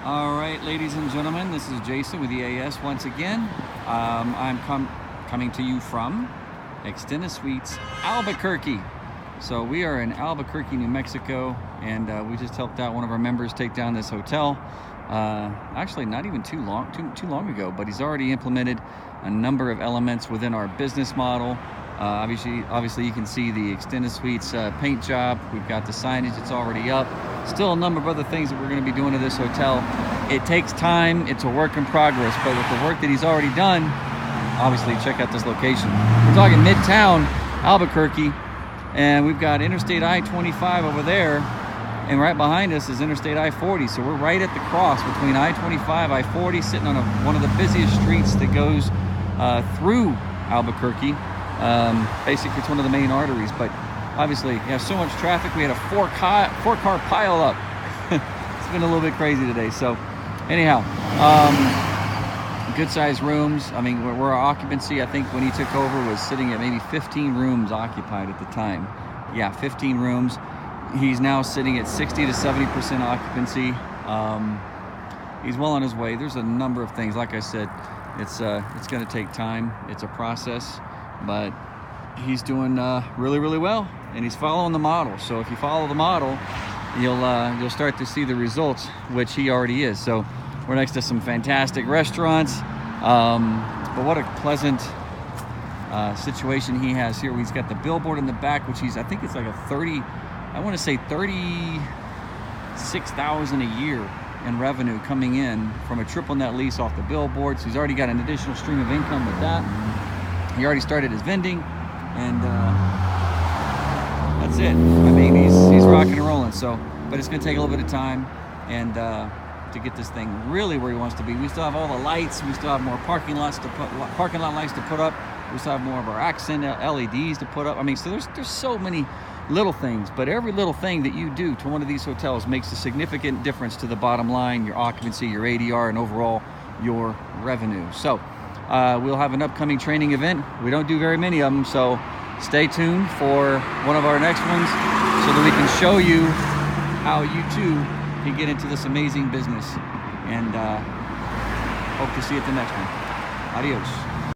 All right, ladies and gentlemen, this is Jason with EAS once again. I'm coming to you from Extendasuites Albuquerque. So we are in Albuquerque, New Mexico, and we just helped out one of our members take down this hotel. Actually, not even too long ago, but he's already implemented a number of elements within our business model. Obviously, you can see the Extendasuites paint job. We've got the signage that's already up. Still a number of other things that we're going to be doing to this hotel. It takes time. It's a work in progress. But with the work that he's already done, obviously, check out this location. We're talking Midtown Albuquerque, and we've got Interstate I-25 over there, and right behind us is Interstate I-40. So we're right at the cross between I-25, I-40, sitting on one of the busiest streets that goes through Albuquerque. Basically, it's one of the main arteries, but obviously, you have so much traffic. We had a four-car pile up. It's been a little bit crazy today. So, anyhow, good-sized rooms. I mean, where our occupancy, I think, when he took over, was sitting at maybe 15 rooms occupied at the time. Yeah, 15 rooms. He's now sitting at 60 to 70% occupancy. He's well on his way. There's a number of things. Like I said, it's going to take time. It's a process. But he's doing really, really well, and he's following the model. So if you follow the model, you'll start to see the results, which he already is. So we're next to some fantastic restaurants, but what a pleasant situation he has here. He's got the billboard in the back, which I think it's like a 36,000 a year in revenue coming in from a triple net lease off the billboard. So he's already got an additional stream of income with that. He already started his vending, and that's it. I mean, he's rocking and rolling. So, but it's going to take a little bit of time, and to get this thing really where he wants to be. We still have all the lights. We still have more parking lot lights to put up. We still have more of our accent LEDs to put up. I mean, so there's so many little things, but every little thing that you do to one of these hotels makes a significant difference to the bottom line, your occupancy, your ADR, and overall your revenue. So. We'll have an upcoming training event. We don't do very many of them, so stay tuned for one of our next ones so that we can show you how you too can get into this amazing business. And hope to see you at the next one. Adios.